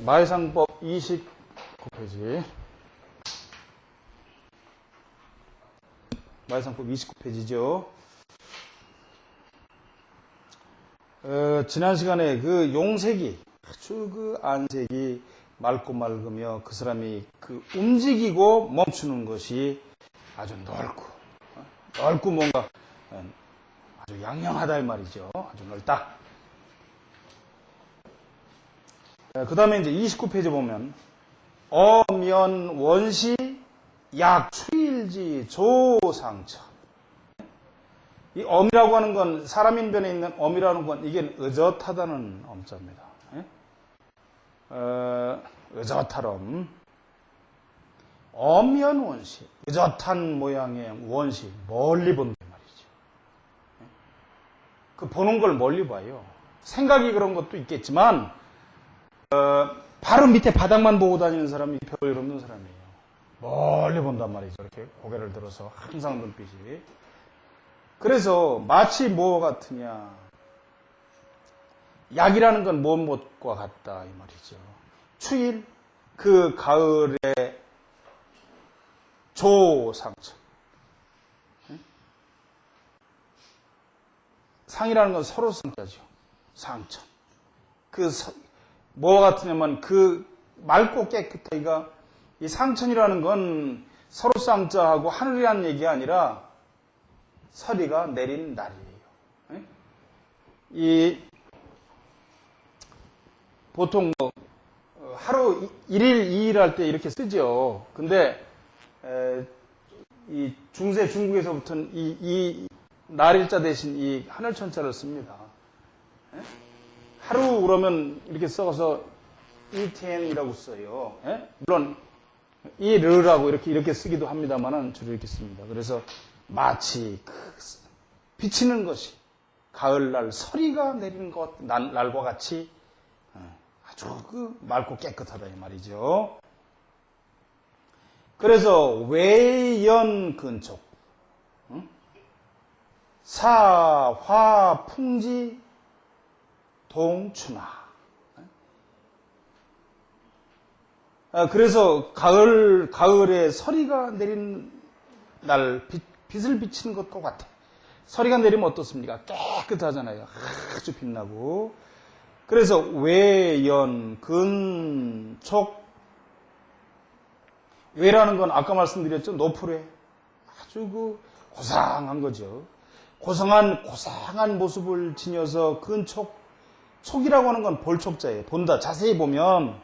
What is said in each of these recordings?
마해상법 29페이지. 마해상법 29페이지죠. 지난 시간에 그 용색이, 아주 그 안색이 맑고 맑으며 그 사람이 그 움직이고 멈추는 것이 아주 넓고 뭔가 아주 양양하다 이 말이죠. 아주 넓다. 그 다음에 이제 29페이지 보면 어면 원시 약 추일지 조상처. 이 엄이라고 하는 건 사람인변에 있는 엄이라는 건 이게 의젓하다는 엄자입니다. 의젓하럼. 어면 원시, 의젓한 모양의 원시, 멀리 본단 말이죠. 그 보는 걸 멀리 봐요. 생각이 그런 것도 있겠지만 바로 밑에 바닥만 보고 다니는 사람이 별 일 없는 사람이에요. 멀리 본단 말이죠. 이렇게 고개를 들어서 항상 눈빛이. 그래서 마치 뭐 같으냐. 약이라는 건 무엇과 같다 이 말이죠. 추일, 그 가을의 조상처. 상이라는 건 서로 상자죠. 상처. 뭐와 같으냐면 그 맑고 깨끗하기가, 이 상천이라는 건 서로 쌍자하고 하늘이라는 얘기가 아니라 서리가 내린 날이에요. 보통 하루 1일, 2일 할 때 이렇게 쓰죠. 근데 이 중세 중국에서부터는 이 날일자 대신 이 하늘천자를 씁니다. 하루 그러면 이렇게 써서 이텐이라고 써요. 물론 이르라고 이렇게 쓰기도 합니다만은 주로 이렇게 씁니다. 그래서 마치 비치는 것이 가을날 서리가 내리는 날과 같이 아주 맑고 깨끗하다 이 말이죠. 그래서 외연 근촉, 사화 풍지 동춘화. 그래서 가을에 서리가 내린 날 빛을 비치는 것과 같아. 서리가 내리면 어떻습니까? 깨끗하잖아요. 아주 빛나고. 그래서 외연 근촉. 외라는 건 아까 말씀드렸죠. 노프레. 아주 고상한 거죠. 고상한 모습을 지녀서 근촉. 촉이라고 하는 건 볼촉자예요. 본다. 자세히 보면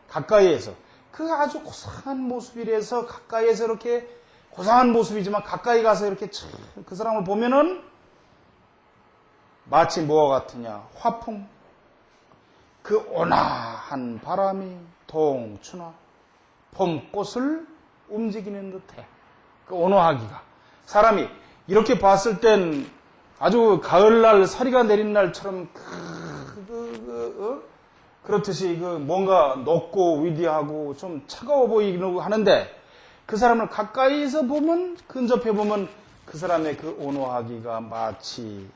가까이에서 그 아주 고상한 모습이라서 가까이에서 이렇게 고상한 모습이지만 가까이 가서 이렇게 그 사람을 보면은 마치 뭐와 같으냐. 화풍. 그 온화한 바람이 동춘화. 봄꽃을 움직이는 듯해. 그 온화하기가. 사람이 이렇게 봤을 땐 아주 가을날 서리가 내린 날처럼 그렇듯이 뭔가 높고 위대하고 좀 차가워 보이기는 하는데 그 사람을 가까이서 보면, 근접해 보면 그 사람의 그 온화하기가 마치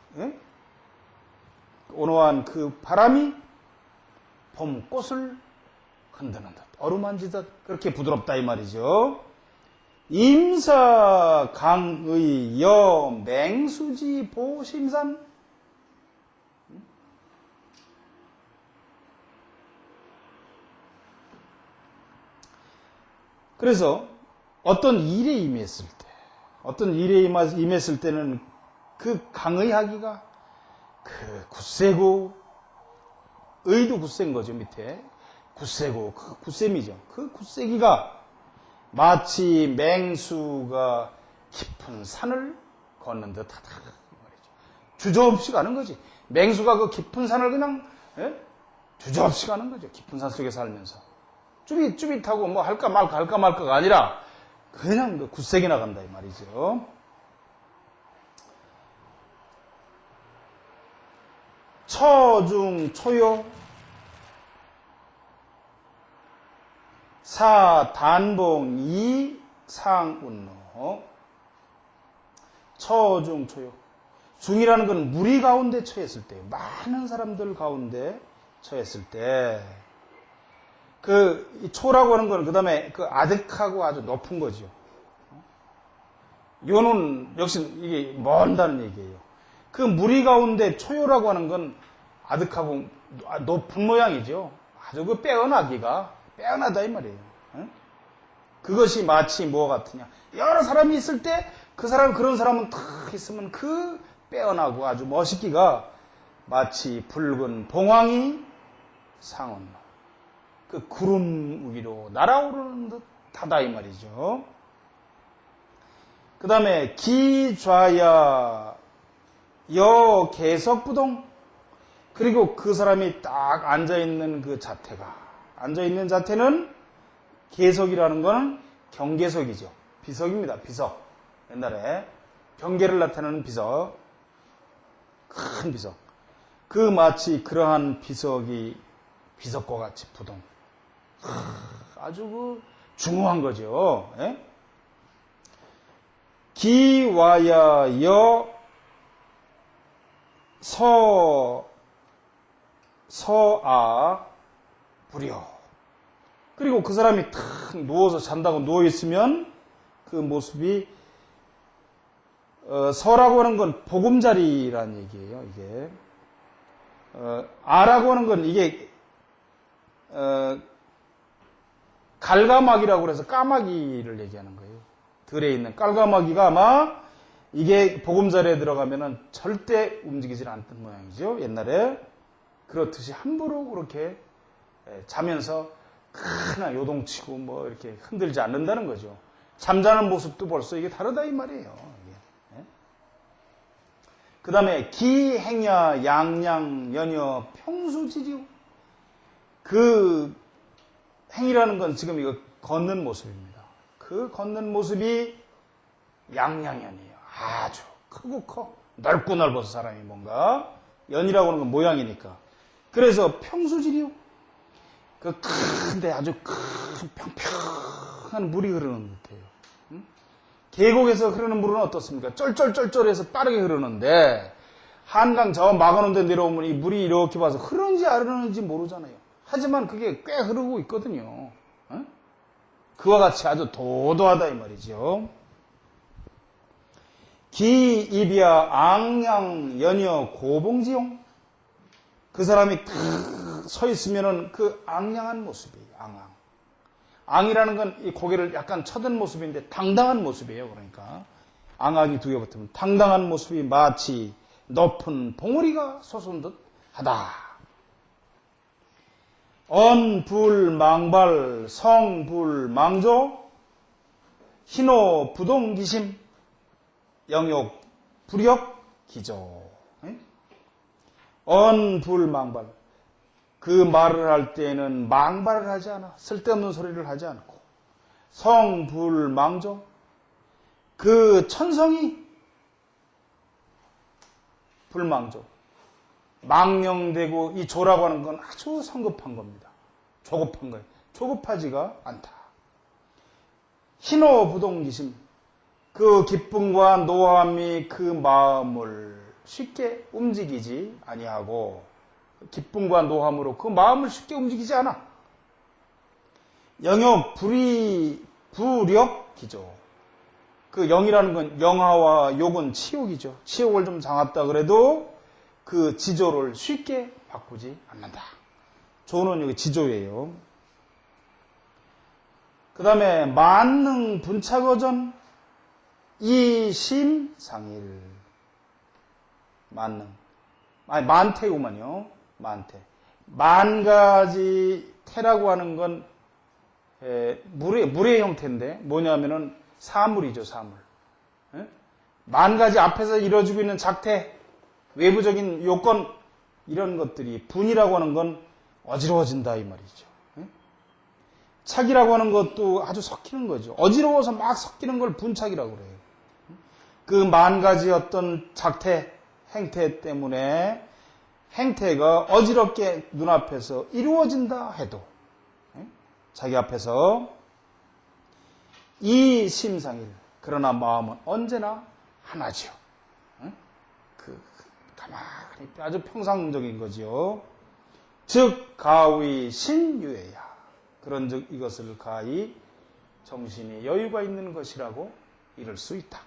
온화한 그 바람이 봄꽃을 흔드는 듯, 어루만지듯 그렇게 부드럽다 이 말이죠. 임사 강의 여 맹수지 보심산. 그래서 어떤 일에 임했을 때는 그 강의하기가 굳세고, 의도 굳센 거죠. 밑에 굳세고 그 굳셈이죠. 그 굳세기가 마치 맹수가 깊은 산을 걷는 듯하다 말이죠. 주저없이 가는 거지. 맹수가 그 깊은 산을 그냥 주저없이 가는 거죠. 깊은 산 속에 살면서 쭈빗쭈빗하고 뭐 할까 말까가 아니라 그냥 굳세게 나간다 이 말이죠. 처중 초요 사단봉 이상운노. 처중 초요. 중이라는 건 무리 가운데 처했을 때, 많은 사람들 가운데 처했을 때 이 초라고 하는 건 그 다음에 그 아득하고 아주 높은 거죠. 요는 역시 이게 먼다는 얘기예요. 그 무리 가운데 초요라고 하는 건 아득하고 높은 모양이죠. 아주 그 빼어나다 이 말이에요. 그것이 마치 뭐와 같으냐. 여러 사람이 있을 때 그런 사람은 탁 있으면 그 빼어나고 아주 멋있기가 마치 붉은 봉황이 상온 그 구름 위로 날아오르는 듯하다 이 말이죠. 그 다음에 기좌야 여개석부동. 그리고 그 사람이 딱 앉아있는 그 자태가, 앉아있는 자태는 개석이라는 거는 경계석이죠. 비석입니다. 비석. 옛날에 경계를 나타내는 비석. 큰 비석. 그 마치 그러한 비석과 같이 부동. 아주 그 중후한 거죠. 예? 기와야 여 서아 부려. 그리고 그 사람이 탁 누워서 잔다고 누워있으면 그 모습이 서라고 하는 건 보금자리라는 얘기예요. 이게 아라고 하는 건 이게 갈가마기라고 해서 까마귀를 얘기하는 거예요. 들에 있는 깔가마귀가 아마 이게 보금자리에 들어가면은 절대 움직이질 않던 모양이죠. 옛날에 그렇듯이 함부로 그렇게 자면서 크나 요동치고 뭐 이렇게 흔들지 않는다는 거죠. 잠자는 모습도 벌써 이게 다르다 이 말이에요. 그 다음에 기행야 양양 연여 평수지류. 그 행이라는 건 지금 이거 걷는 모습입니다. 그 걷는 모습이 양양연이에요. 아주 크고 커. 넓고 넓어서 사람이 뭔가. 연이라고 하는 건 모양이니까. 그래서 평수지류. 그 큰데 아주 큰 평평한 물이 흐르는 듯해요. 계곡에서 흐르는 물은 어떻습니까? 쩔쩔쩔쩔해서 빠르게 흐르는데 한강 저 막아놓은 데 내려오면 이 물이 이렇게 봐서 흐르는지 안 흐르는지 모르잖아요. 하지만 그게 꽤 흐르고 있거든요. 그와 같이 아주 도도하다 이 말이죠. 기입이야 앙양 연여 고봉지용. 그 사람이 탁 서 있으면은 그 앙양한 모습이에요. 앙앙. 앙이라는 건 이 고개를 약간 쳐든 모습인데 당당한 모습이에요. 그러니까 앙악이 두 개 붙으면 당당한 모습이 마치 높은 봉우리가 솟은 듯 하다. 언불망발 성불망조 희노 부동기심 영욕 불역 기조. 언불망발. 그 말을 할 때에는 망발을 하지 않아. 쓸데없는 소리를 하지 않고. 성불망조. 그 천성이 불망조. 망령되고 이 조라고 하는 건 아주 성급한 겁니다. 조급한 거예요. 조급하지가 않다. 희노부동기심. 그 기쁨과 노함이 그 마음을 쉽게 움직이지 아니하고 기쁨과 노함으로 그 마음을 쉽게 움직이지 않아. 영역 불력 기조. 그 영이라는 건 영하와 욕은 치욕이죠. 치욕을 좀 장합다 그래도 그 지조를 쉽게 바꾸지 않는다. 조는 여기 지조예요. 그 다음에 만능 분차거전 이심상일. 만능. 아니 만태구만요. 만태. 만 가지 태라고 하는 건 물의 형태인데 뭐냐면은 사물이죠. 사물. 만 가지 앞에서 이루어지고 있는 작태, 외부적인 요건 이런 것들이 분이라고 하는 건 어지러워진다 이 말이죠. 착이라고 하는 것도 아주 섞이는 거죠. 어지러워서 막 섞이는 걸 분착이라고 그래요. 그 만 가지 어떤 작태, 행태 때문에 행태가 어지럽게 눈앞에서 이루어진다 해도 자기 앞에서 이 심상일. 그러나 마음은 언제나 하나죠. 가만히 아주 평상적인 거지요. 즉 가위 신유예야. 그런즉 이것을 가히 정신이 여유가 있는 것이라고 이를 수 있다.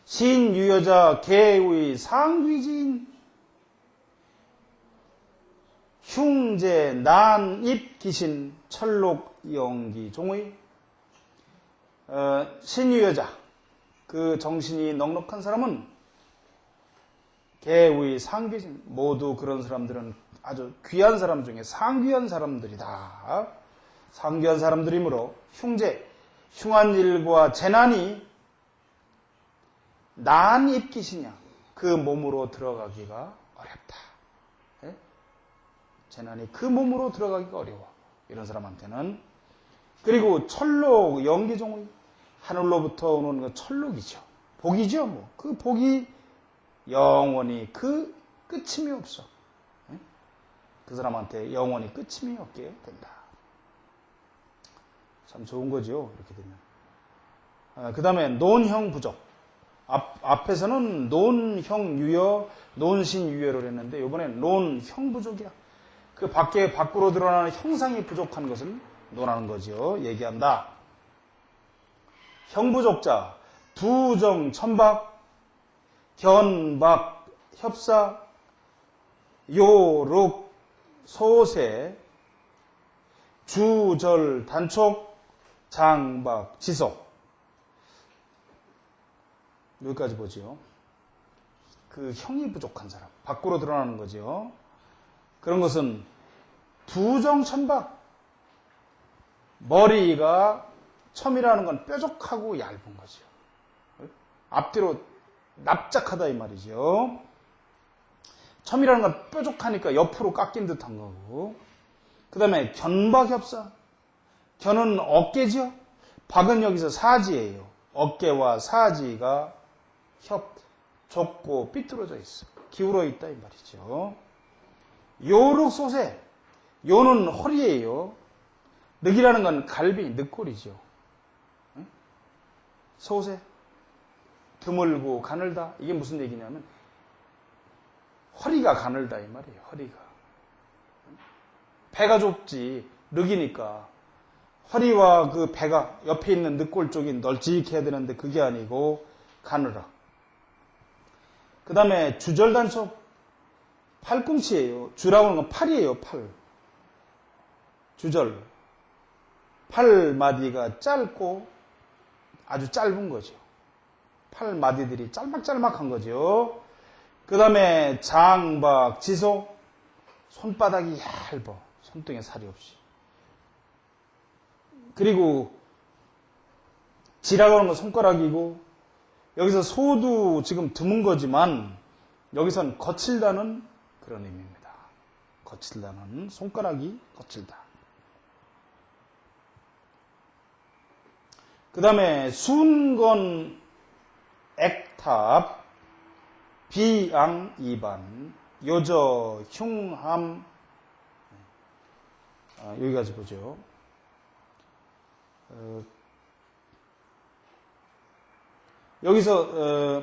신유여자 계의 상귀지인 흉제 난입 기신 철록 영기 종의 신유여자 그 정신이 넉넉한 사람은 계의 상귀진 모두 그런 사람들은 아주 귀한 사람 중에 상귀한 사람들이다. 상귀한 사람들이므로 흉제 흉한 일과 재난이 난입 기신이야. 그 몸으로 들어가기가 어렵다. 예? 재난이 그 몸으로 들어가기가 어려워. 이런 사람한테는. 그리고 철록 영기종의 하늘로부터 오는 그 철록이죠. 복이죠. 뭐. 그 복이 영원히 그 끝임이 없어. 예? 그 사람한테 영원히 끝임이 없게 된다. 참 좋은 거죠. 이렇게 되면. 그 다음에 논형 부족. 앞에서는 논형 유여, 논신 유여를 했는데 이번엔 논형 부족이야. 그 밖으로 드러나는 형상이 부족한 것을 논하는 거죠. 얘기한다. 형부족자, 두정, 천박, 견박, 협사, 요룩, 소세, 주절, 단촉, 장박, 지속. 여기까지 보죠. 그 형이 부족한 사람, 밖으로 드러나는 거죠. 그런 것은 두정천박, 머리가 첨이라는 건 뾰족하고 얇은 거죠. 앞뒤로 납작하다 이 말이죠. 첨이라는 건 뾰족하니까 옆으로 깎인 듯한 거고. 그 다음에 견박협사, 견은 어깨죠. 박은 여기서 사지예요. 어깨와 사지가 좁고 삐뚤어져 있어. 기울어 있다 이 말이죠. 요륵소세, 요는 허리예요. 늑이라는 건 갈비, 늑골이죠. 소세, 드물고 가늘다. 이게 무슨 얘기냐면 허리가 가늘다 이 말이에요. 허리가. 배가 좁지, 늑이니까 허리와 그 배가 옆에 있는 늑골 쪽이 널찍해야 되는데 그게 아니고 가늘어. 그 다음에 주절단촉, 팔꿈치예요. 주라고 하는 건 팔이에요. 팔. 주절. 팔마디가 짧고 아주 짧은 거죠. 팔마디들이 짤막짤막한 거죠. 그 다음에 장박, 지속, 손바닥이 얇아. 손등에 살이 없이. 그리고 지라고 하는 건 손가락이고 여기서 소도 지금 드문 거지만 여기선 거칠다는 그런 의미입니다. 거칠다는 손가락이 거칠다. 그 다음에 순건, 액탑, 비앙, 이반, 요저, 흉함, 여기까지 보죠. 여기서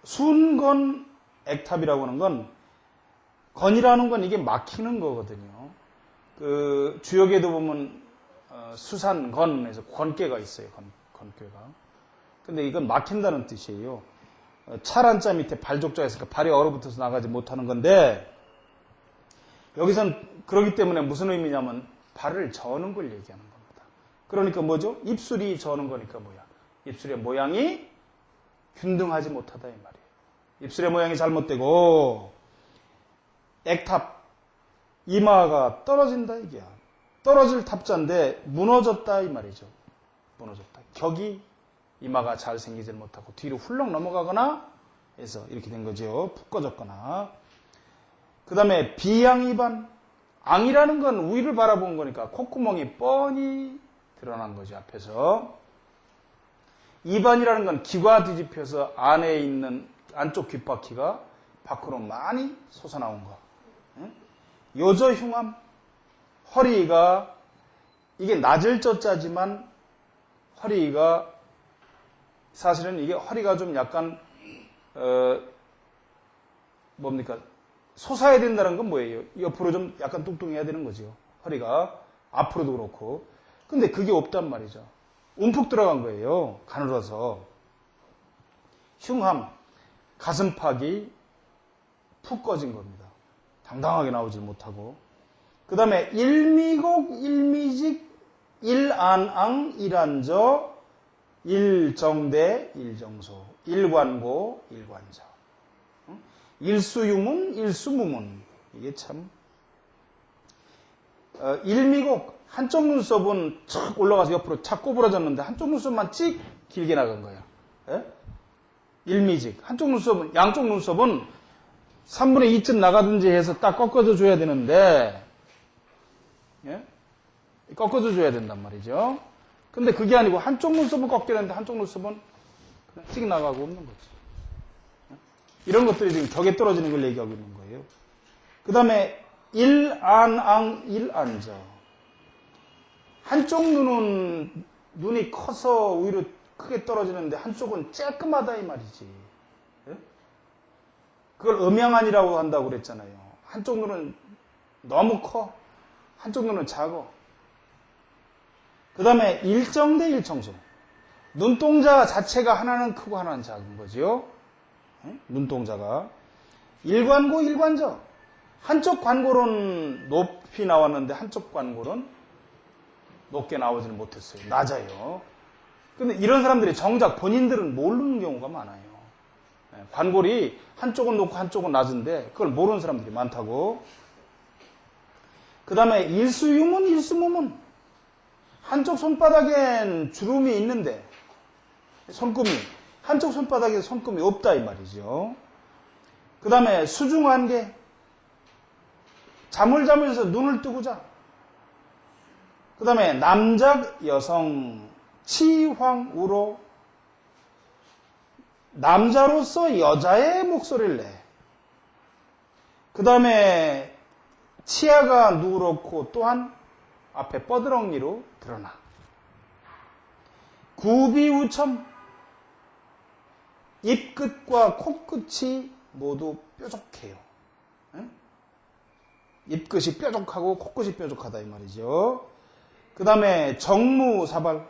순건, 액탑이라고 하는 건 건이라는 건 이게 막히는 거거든요. 그 주역에도 보면 수산건에서 건깨가 있어요. 건깨가. 근데 이건 막힌다는 뜻이에요. 찰한자 밑에 발족자가 있으니까 발이 얼어붙어서 나가지 못하는 건데 여기선 그러기 때문에 무슨 의미냐면 발을 저는 걸 얘기하는 겁니다. 그러니까 뭐죠? 입술이 저는 거니까 뭐야? 입술의 모양이 균등하지 못하다 이 말이에요. 입술의 모양이 잘못되고 액탑, 이마가 떨어진다 이게야. 떨어질 탑자인데 무너졌다 이 말이죠. 무너졌다. 격이 이마가 잘 생기지 못하고 뒤로 훌렁 넘어가거나 해서 이렇게 된 거죠. 푹 꺼졌거나. 그 다음에 비양이반. 앙이라는 건 위를 바라본 거니까 콧구멍이 뻔히 드러난 거죠. 앞에서. 이반이라는 건 귀가 뒤집혀서 안에 있는 안쪽 귓바퀴가 밖으로 많이 솟아나온 거. 요저흉함. 허리가 이게 낮을 저자지만 허리가 사실은 이게 허리가 좀 약간 뭡니까 솟아야 된다는 건 뭐예요? 옆으로 좀 약간 뚱뚱해야 되는 거죠. 허리가 앞으로도 그렇고. 근데 그게 없단 말이죠. 움푹 들어간 거예요. 가늘어서. 흉함, 가슴팍이 푹 꺼진 겁니다. 당당하게 나오질 못하고. 그 다음에 일미곡, 일미직, 일안앙, 일안저, 일정대, 일정소, 일관고, 일관저. 일수유문, 일수무문. 이게 참. 일미곡, 한쪽 눈썹은 착 올라가서 옆으로 착 꼬부라졌는데 한쪽 눈썹만 찍 길게 나간 거예요. 예? 일미직. 한쪽 눈썹은, 양쪽 눈썹은 3분의 2쯤 나가든지 해서 딱 꺾어져 줘야 되는데, 예? 꺾어져 줘야 된단 말이죠. 근데 그게 아니고 한쪽 눈썹은 꺾여야 되는데 한쪽 눈썹은 그냥 찍 나가고 없는 거지. 예? 이런 것들이 지금 격에 떨어지는 걸 얘기하고 있는 거예요. 그 다음에 일안앙, 일안저. 한쪽 눈은 눈이 커서 오히려 크게 떨어지는데 한쪽은 쬐끔하다 이 말이지. 예? 그걸 음양안이라고 한다고 그랬잖아요. 한쪽 눈은 너무 커. 한쪽 눈은 작어. 그 다음에 일정대 일정소. 눈동자 자체가 하나는 크고 하나는 작은 거죠. 예? 눈동자가. 일관고 일관저. 한쪽 관골은 높이 나왔는데 한쪽 관골은 높게 나오지는 못했어요. 낮아요. 근데 이런 사람들이 정작 본인들은 모르는 경우가 많아요. 관골이 한쪽은 높고 한쪽은 낮은데 그걸 모르는 사람들이 많다고. 그 다음에 일수유문, 일수무문. 한쪽 손바닥엔 주름이 있는데 손금이, 한쪽 손바닥에 손금이 없다 이 말이죠. 그 다음에 수중한계. 잠을 자면서 눈을 뜨고 자. 그 다음에 남작, 여성, 치황우로. 남자로서 여자의 목소리를 내. 그 다음에 치아가 누렇고 또한 앞에 뻐드렁니로 드러나. 구비우첨. 입끝과 코끝이 모두 뾰족해요. 입끝이 뾰족하고 코끝이 뾰족하다 이 말이죠. 그 다음에 정무사발.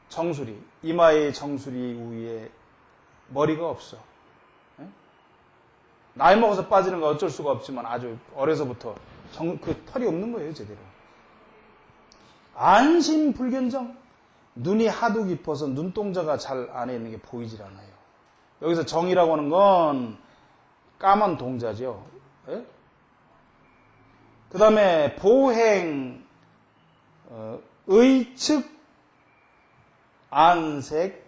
정수리. 이마의 정수리 위에 머리가 없어. 나이 먹어서 빠지는 건 어쩔 수가 없지만 아주 어려서부터 그 털이 없는 거예요, 제대로. 안심불견정. 눈이 하도 깊어서 눈동자가 잘 안에 있는 게 보이질 않아요. 여기서 정이라고 하는 건 까만 동자죠. 예? 그 다음에 보행, 의측, 안색,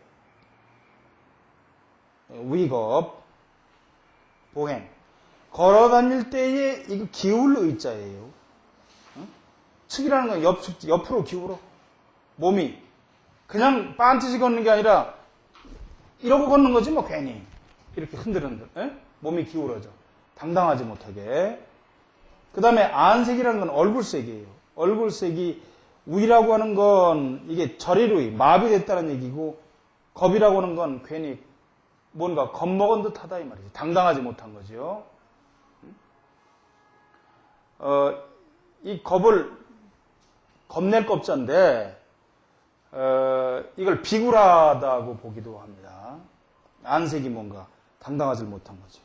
위겁, 보행. 걸어 다닐 때에 이거 기울 의자예요. 측이라는 건 옆으로 기울어. 몸이. 그냥 빤듯이 걷는 게 아니라 이러고 걷는 거지 뭐 괜히. 이렇게 흔들흔들. 몸이 기울어져. 당당하지 못하게. 그 다음에 안색이라는 건 얼굴색이에요. 얼굴색이 우이라고 하는 건 이게 절일의, 마비됐다는 얘기고 겁이라고 하는 건 괜히 뭔가 겁먹은 듯 하다 이 말이지. 당당하지 못한 거죠. 이 겁낼 겁자인데 이걸 비굴하다고 보기도 합니다. 안색이 뭔가 당당하지 못한 거죠.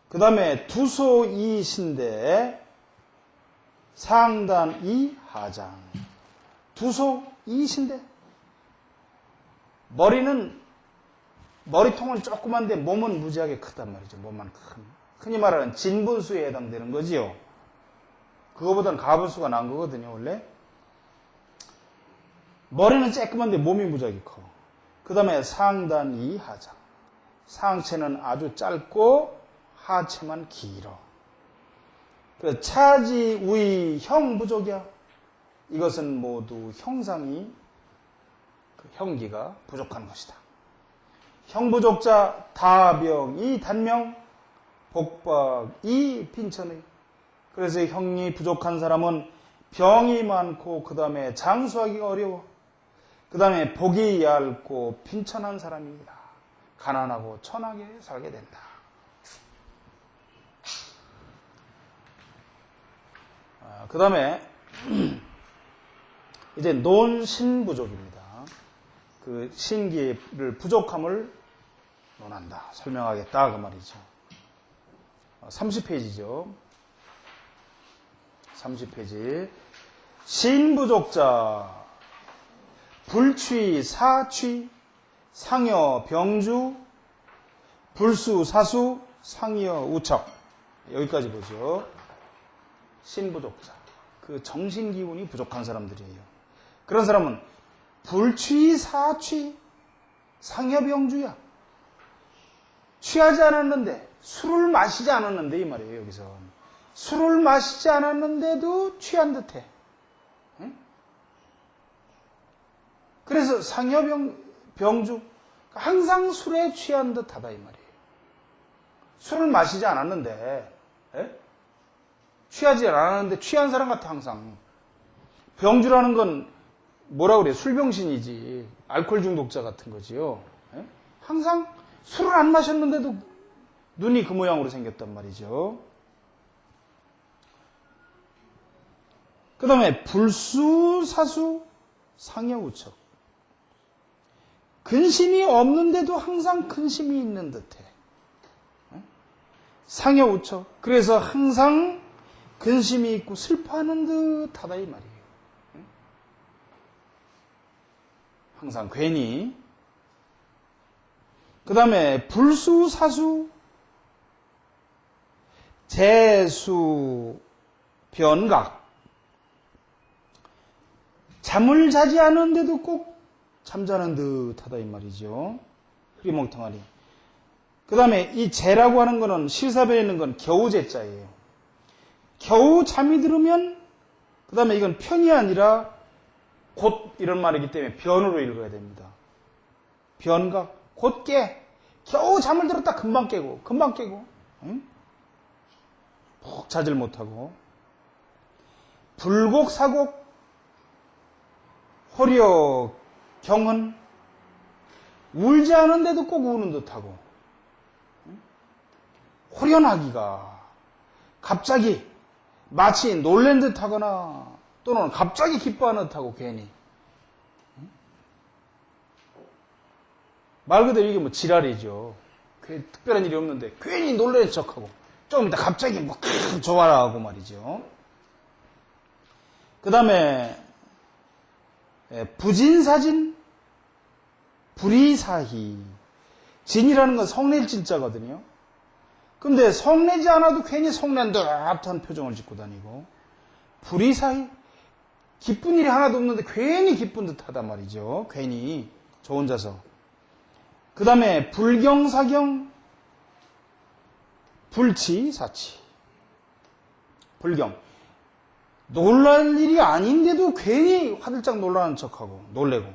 그 다음에 두소이신대 상단이 하장. 두소이신대. 머리통은 조그만데 몸은 무지하게 크단 말이죠. 몸만 큰. 흔히 말하는 진분수에 해당되는 거지요. 그거보다는 가분수가 난 거거든요, 원래. 머리는 쬐끄만데 몸이 무지하게 커. 그 다음에 상단이 하장. 상체는 아주 짧고 하체만 길어. 그 차지, 우이, 형 부족이야. 이것은 모두 형상이, 그 형기가 부족한 것이다. 형부족자, 다병이 단명, 복박이 빈천의. 그래서 형이 부족한 사람은 병이 많고 그 다음에 장수하기가 어려워. 그 다음에 복이 얇고 빈천한 사람입니다. 가난하고 천하게 살게 된다. 그 다음에 이제 논신부족입니다. 그 신기를 부족함을 논한다. 설명하겠다. 그 말이죠. 30페이지죠. 30페이지. 신부족자, 불취, 사취, 상여, 병주, 불수, 사수, 상여, 우척. 여기까지 보죠. 신부족자. 그 정신기운이 부족한 사람들이에요. 그런 사람은 불취, 사취, 상여, 병주야. 취하지 않았는데, 술을 마시지 않았는데, 이 말이에요, 여기서. 술을 마시지 않았는데도 취한 듯해. 응? 그래서 상여, 병주. 항상 술에 취한 듯하다, 이 말이에요. 술을 마시지 않았는데, 취하지 않았는데, 취한 사람 같아, 항상. 병주라는 건 뭐라 그래요? 술병신이지. 알코올 중독자 같은 거지요. 항상 술을 안 마셨는데도 눈이 그 모양으로 생겼단 말이죠. 그 다음에 불수, 사수, 상여우척. 근심이 없는데도 항상 근심이 있는 듯해. 상여우척. 그래서 항상 근심이 있고 슬퍼하는 듯하다 이 말이에요. 항상 괜히. 그 다음에 불수, 사수, 재수, 변각. 잠을 자지 않은데도 꼭 잠자는 듯하다 이 말이죠. 흐리멍텅하니. 그 다음에 이 재라고 하는 거는 실사변에 있는 건 겨우 재자예요. 겨우 잠이 들으면, 그 다음에 이건 편이 아니라 곧 이런 말이기 때문에 변으로 읽어야 됩니다. 변각, 곧 깨. 겨우 잠을 들었다 금방 깨고, 응? 푹 자질 못하고. 불곡, 사곡, 호려, 경은, 울지 않은데도 꼭 우는 듯하고, 호련하기가 갑자기 마치 놀란 듯하거나 또는 갑자기 기뻐하는 듯하고 괜히. 말 그대로 이게 뭐 지랄이죠. 특별한 일이 없는데 괜히 놀란 척하고 좀 이따 갑자기 뭐 좋아라 하고 말이죠. 그 다음에 부진사진, 불이사희. 진이라는 건 성낼 진자거든요. 근데 성내지 않아도 괜히 성낸 듯한 표정을 짓고 다니고, 불이사희, 기쁜 일이 하나도 없는데 괜히 기쁜 듯하단 말이죠. 괜히 저 혼자서. 그 다음에 불경사경, 불치, 사치. 불경. 놀랄 일이 아닌데도 괜히 화들짝 놀라는 척하고 놀래고.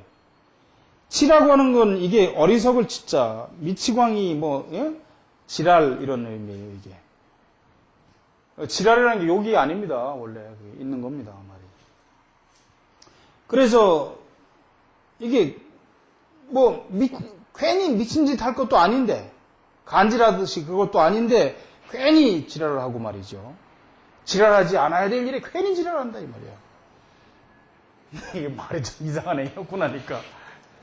치라고 하는 건 이게 어리석을 치자, 미치광이 뭐 지랄 이런 의미예요. 이게 지랄이라는 게 욕이 아닙니다. 원래 있는 겁니다. 말이. 그래서 이게 뭐 괜히 미친 짓 할 것도 아닌데, 간지라듯이 그것도 아닌데 괜히 지랄을 하고 말이죠. 지랄하지 않아야 될 일에 괜히 지랄한다 이 말이야. 이게 말이 좀 이상하네. 엮고 나니까.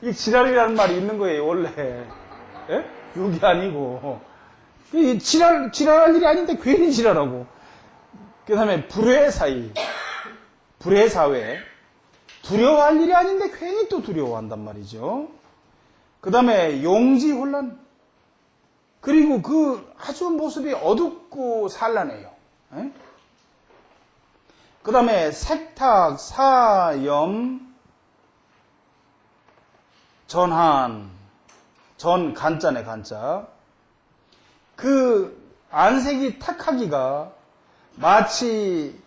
이게 지랄이라는 말이 있는 거예요. 원래. 욕이 아니고. 지랄할 일이 아닌데 괜히 지랄하고. 그 다음에 불회사의, 불회사회. 두려워할 일이 아닌데 괜히 또 두려워한단 말이죠. 그 다음에 용지혼란. 그리고 그 아주 모습이 어둡고 산란해요. 그 다음에 색탁, 사염, 전한. 전 간자네, 간자. 그 안색이 탁하기가 마치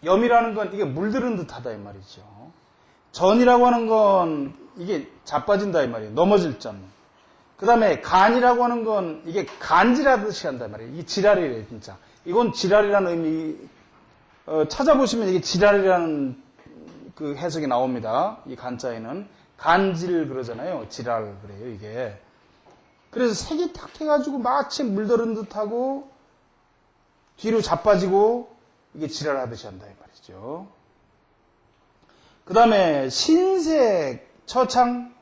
염이라는 건 이게 물들은 듯하다 이 말이죠. 전이라고 하는 건 이게 자빠진다 이 말이에요. 넘어질 점. 그 다음에 간이라고 하는 건 이게 간지라듯이 한다 이 말이에요. 이게 지랄이래요, 진짜. 이건 지랄이라는 의미, 찾아보시면 이게 지랄이라는 그 해석이 나옵니다. 이 간자에는. 간질 그러잖아요. 지랄 그래요, 이게. 그래서 색이 탁 해가지고 마치 물들은 듯하고 뒤로 자빠지고 이게 지랄하듯이 한다 이 말이죠. 그 다음에 신색, 처창,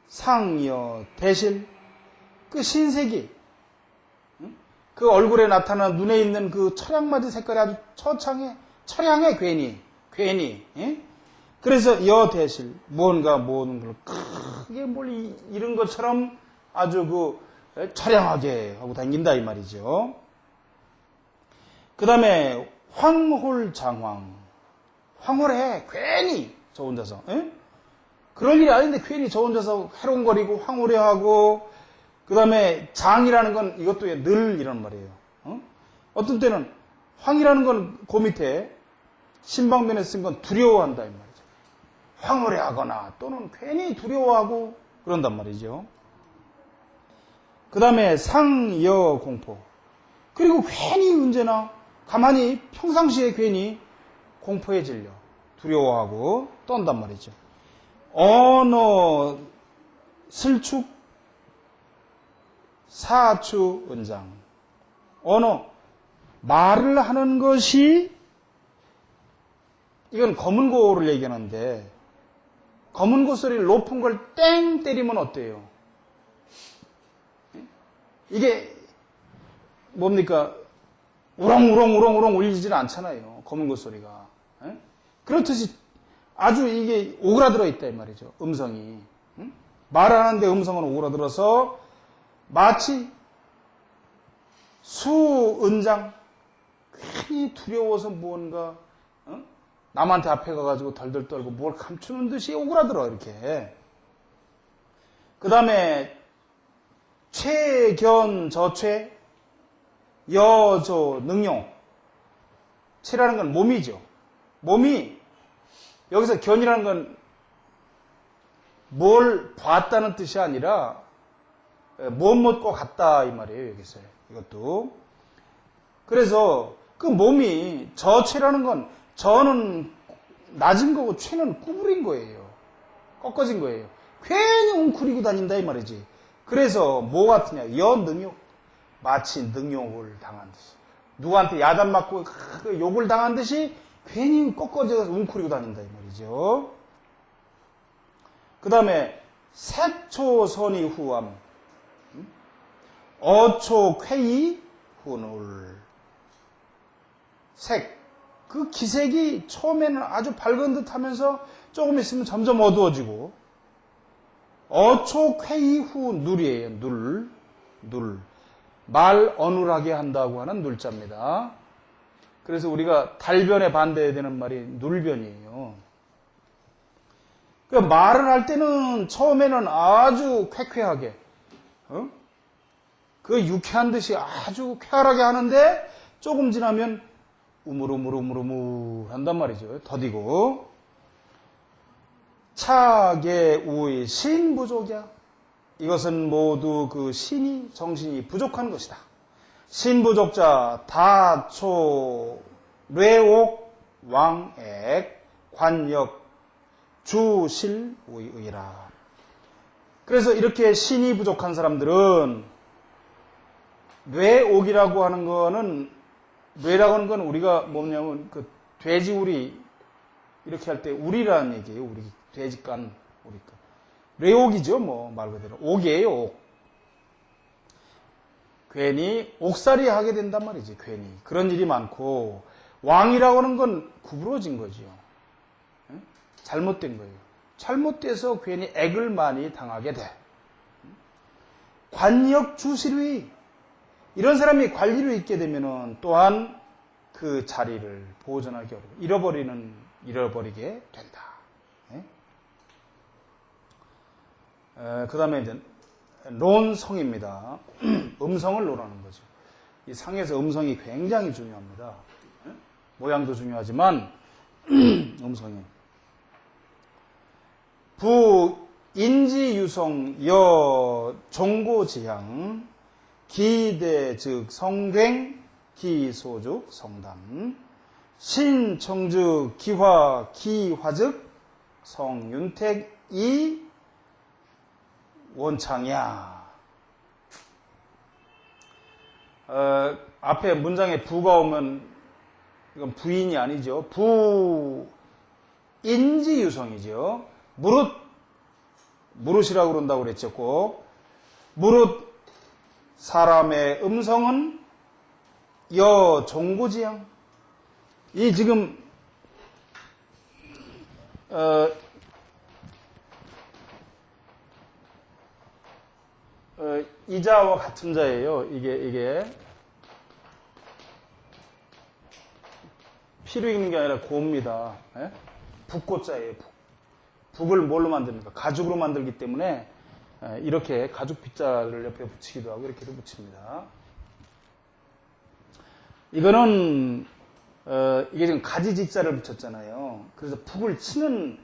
상여, 대실. 그 신색이, 그 얼굴에 나타나는 눈에 있는 그 철양맞이 색깔이 아주 처창해, 철양해, 괜히. 예? 그래서 여, 대실. 뭔가 모든 걸 크게 이런 것처럼 아주 그 철양하게 하고 다닌다, 이 말이죠. 그 다음에 황홀장황. 황홀해. 괜히 저 혼자서. 에? 그럴 일이 아닌데 괜히 저 혼자서 해롱거리고 황홀해하고 그 다음에 장이라는 건 이것도 늘 이런 말이에요. 어떤 때는 황이라는 건 그 밑에 신방면에 쓴 건 두려워한다 이 말이죠. 황홀해하거나 또는 괜히 두려워하고 그런단 말이죠. 그 다음에 상여 공포. 그리고 괜히 언제나 가만히 평상시에 괜히 공포에 질려 두려워하고 떤단 말이죠. 언어 슬축 사추 은장. 언어 말을 하는 것이 이건 검은고를 얘기하는데 검은고 소리를 높은 걸 땡 때리면 어때요? 이게 뭡니까? 우렁우렁 울리지는 않잖아요. 검은고 소리가. 그렇듯이 아주 이게 오그라들어 있다 이 말이죠. 음성이. 말하는데 음성은 오그라들어서 마치 수은장 괜히 두려워서 무언가 남한테 앞에 가가지고 덜덜 떨고 뭘 감추는 듯이 오그라들어 이렇게. 그 다음에 최견 저최 여조 능용. 체라는 건 몸이죠. 몸이 여기서 견이라는 건 뭘 봤다는 뜻이 아니라 무엇과 같다 이 말이에요. 여기서 이것도. 그래서 그 몸이 저최라는 건 저는 낮은 거고 최는 구부린 거예요. 꺾어진 거예요. 괜히 웅크리고 다닌다 이 말이지. 그래서 뭐 같으냐? 여능욕. 마치 능욕을 당한 듯이. 누구한테 야단 맞고 욕을 당한 듯이 괜히 꺾어져서 웅크리고 다닌다 이 말이죠. 그 다음에 색초선이 후함. 어초쾌이 후눌. 색. 그 기색이 처음에는 아주 밝은 듯 하면서 조금 있으면 점점 어두워지고. 어초쾌이 후눌이에요. 눌. 말 어눌하게 한다고 하는 눌자입니다. 그래서 우리가 달변에 반대되는 말이 눌변이에요. 그러니까 말을 할 때는 처음에는 아주 쾌쾌하게, 그 유쾌한 듯이 아주 쾌활하게 하는데 조금 지나면 우물우물 한단 말이죠. 더디고. 차계 우의 신부족이야. 이것은 모두 그 신이 정신이 부족한 것이다. 신부족자 다초 뇌옥 왕액 관역 주실의의라. 그래서 이렇게 신이 부족한 사람들은 뇌옥이라고 하는 거는 뇌라고 하는 건 우리가 뭐냐면 그 돼지우리 이렇게 할 때 우리라는 얘기예요. 우리 돼지간 우리가 뇌옥이죠. 뭐 말 그대로 옥이에요. 옥. 괜히 옥살이 하게 된단 말이지. 괜히 그런 일이 많고 왕이라고 하는 건 구부러진 거지요. 잘못된 거예요. 잘못돼서 괜히 액을 많이 당하게 돼. 관역 주실위. 이런 사람이 관리를 있게 되면은 또한 그 자리를 보존하기 어려워. 잃어버리게 된다. 그 다음에 이제 론성입니다. 음성을 논하는 거죠. 이 상에서 음성이 굉장히 중요합니다. 모양도 중요하지만 음성이. 부 인지유성 여 종고지향 기대 즉 성갱 기소즉 성담 신청즉 기화 기화즉 성윤택 이 원창이야. 앞에 문장에 부가 오면 이건 부인이 아니죠. 인지유성이죠. 무릇이라고 그런다고 그랬죠. 꼭. 무릇 사람의 음성은 여종고지형. 이 지금 이자와 같은 자예요. 이게 피로 읽는 게 아니라 고입니다. 예? 북고자예요. 북을 뭘로 만듭니까? 가죽으로 만들기 때문에 이렇게 가죽 빗자를 옆에 붙이기도 하고 이렇게도 붙입니다. 이거는 이게 지금 가지지자를 붙였잖아요. 그래서 북을 치는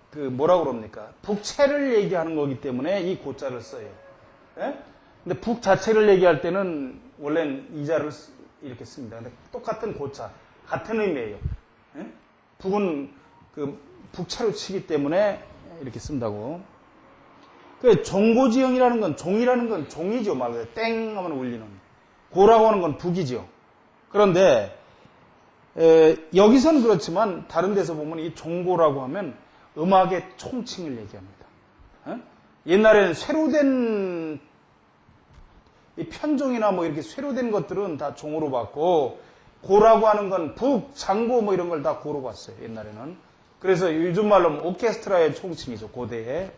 그 뭐라고 그럽니까? 북체를 얘기하는 거기 때문에 이 고자를 써요. 예? 근데 북 자체를 얘기할 때는 원래는 이자를 이렇게 씁니다. 근데 똑같은 고자, 같은 의미예요. 예? 북은 그 북체로 치기 때문에 이렇게 쓴다고. 그 종고지형이라는 건 종이라는 건 종이죠. 말 그대로 땡 하면 울리는. 고라고 하는 건 북이죠. 그런데 여기서는 그렇지만 다른 데서 보면 이 종고라고 하면 음악의 총칭을 얘기합니다. 옛날에는 쇠로된 이 편종이나 뭐 이렇게 쇠로된 것들은 다 종으로 봤고 고라고 하는 건 북, 장고 뭐 이런 걸 다 고로 봤어요. 옛날에는. 그래서 요즘 말로 하면 오케스트라의 총칭이죠. 고대에.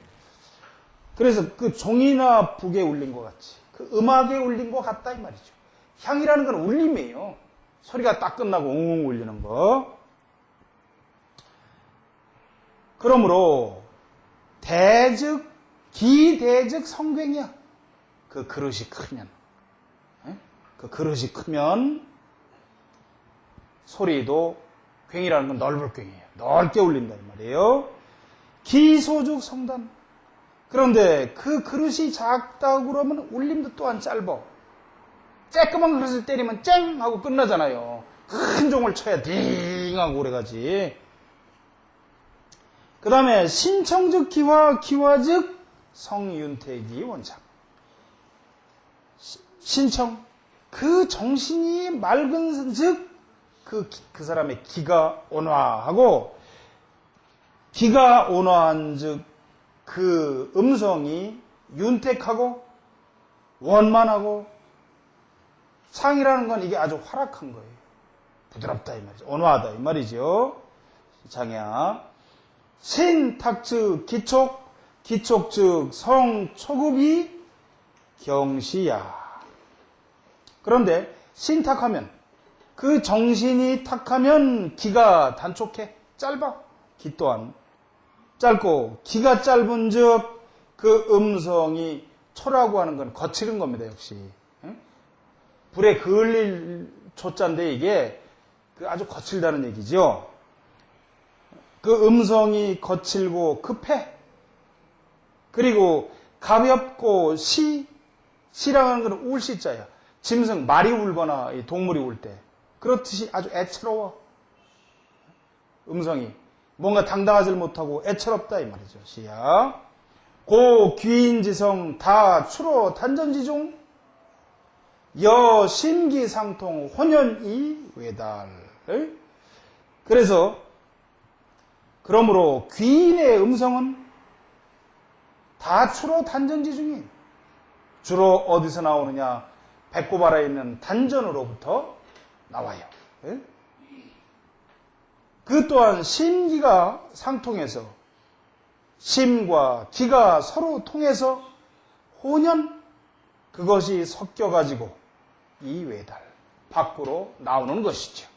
그래서 그 종이나 북에 울린 것 같이 그 음악에 울린 것 같다 이 말이죠. 향이라는 건 울림이에요. 소리가 딱 끝나고 웅웅 울리는 거. 그러므로 기대즉 성괭이야. 그 그릇이 크면. 그 그릇이 크면 소리도 괭이라는 건 넓을 괭이에요. 넓게 울린다 이 말이에요. 기소죽 성단. 그런데 그 그릇이 작다고 그러면 울림도 또한 짧아. 쬐끄만 그릇을 때리면 쨍 하고 끝나잖아요. 큰 종을 쳐야 딩 하고 오래가지. 그 다음에 신청즉 기화, 기화즉 성윤택이 원작. 신청, 그 정신이 맑은 즉 그 사람의 기가 온화하고, 기가 온화한 즉 그 음성이 윤택하고 원만하고, 창이라는 건 이게 아주 활악한 거예요. 부드럽다 이 말이죠. 온화하다 이 말이죠. 장야. 신탁즉 기촉, 기촉 즉 성초급이 경시야. 그런데 신탁하면, 그 정신이 탁하면 기가 단촉해. 짧아. 기 또한 짧고, 기가 짧은 즉 그 음성이 초라고 하는 건 거칠은 겁니다. 역시 불에 그을릴 초자인데 이게 아주 거칠다는 얘기죠. 그 음성이 거칠고 급해. 그리고 가볍고 시라는 건 울시자야. 짐승, 말이 울거나 동물이 울 때 그렇듯이 아주 애처로워. 음성이 뭔가 당당하지 못하고 애처롭다 이 말이죠. 시야. 고 귀인지성 다 추로 단전지종 여심기상통 혼연이 외달. 그래서 그러므로 귀인의 음성은 다 추로 단전지중이에요. 주로 어디서 나오느냐? 배꼽 아래에 있는 단전으로부터 나와요. 그 또한 심기가 상통해서, 심과 기가 서로 통해서 혼연, 그것이 섞여가지고 이 외달 밖으로 나오는 것이죠.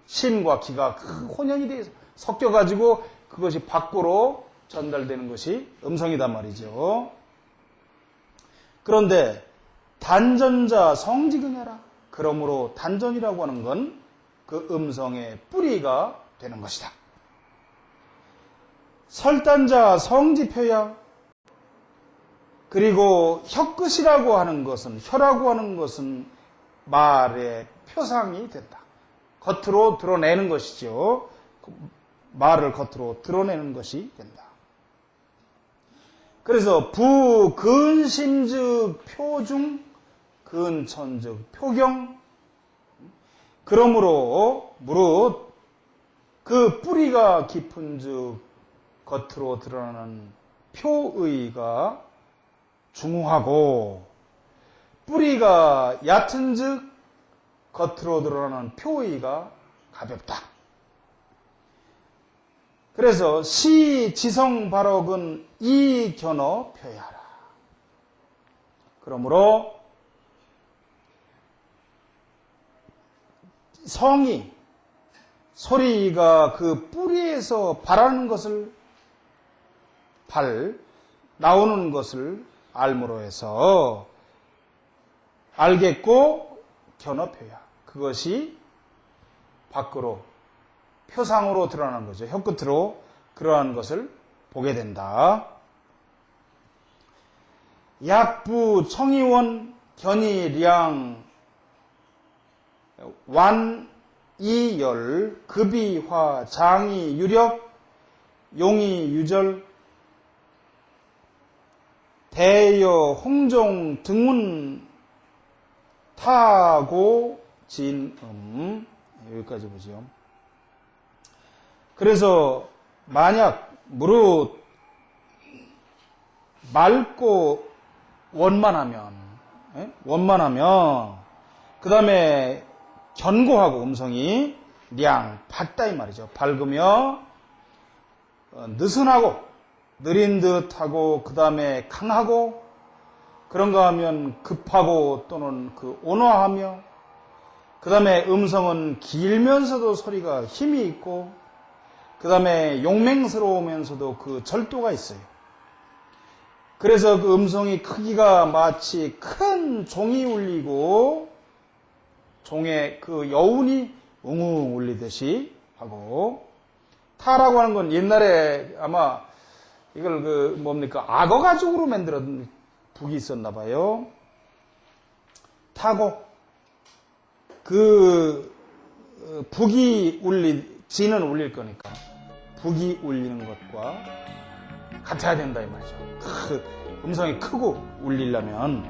심과 기가 그 혼연이 돼서 섞여가지고 그것이 밖으로 전달되는 것이 음성이단 말이죠. 그런데 단전자 성지경해라. 그러므로 단전이라고 하는 건 그 음성의 뿌리가 되는 것이다. 설단자 성지표야. 그리고 혀끝이라고 하는 것은, 혀라고 하는 것은 말의 표상이 된다. 겉으로 드러내는 것이죠. 말을 겉으로 드러내는 것이 된다. 그래서 부근심즉 표중, 근천즉 표경. 그러므로 무릇 그 뿌리가 깊은즉 겉으로 드러나는 표의가 중후하고 뿌리가 얕은즉 겉으로 드러나는 표의가 가볍다. 그래서 시 지성 발옥은 이견어 표야라. 그러므로 성이 소리가 그 뿌리에서 발하는 것을 나오는 것을 알므로 해서 알겠고 견어표야. 그것이 밖으로 표상으로 드러나는 거죠. 혀끝으로 그러한 것을 보게 된다. 약부 청이원 견이량 완이열 급이화 장이 유력 용이 유절 대여 홍종 등운 타고 진음 여기까지 보죠. 그래서 만약 무릇 맑고 원만하면 그 다음에 견고하고 음성이 량 밝다 이 말이죠. 밝으며 느슨하고 느린 듯하고 그 다음에 강하고 그런가 하면 급하고 또는 온화하며 그 다음에 음성은 길면서도 소리가 힘이 있고 그 다음에 용맹스러우면서도 그 절도가 있어요. 그래서 그 음성이 크기가 마치 큰 종이 울리고 종의 그 여운이 웅웅 울리듯이 하고 타라고 하는 건 옛날에 아마 이걸 악어 가죽으로 만들었던 북이 있었나 봐요. 타고 그 북이 지는 울릴 거니까 북이 울리는 것과 같아야 된다 이 말이죠. 음성이 크고 울리려면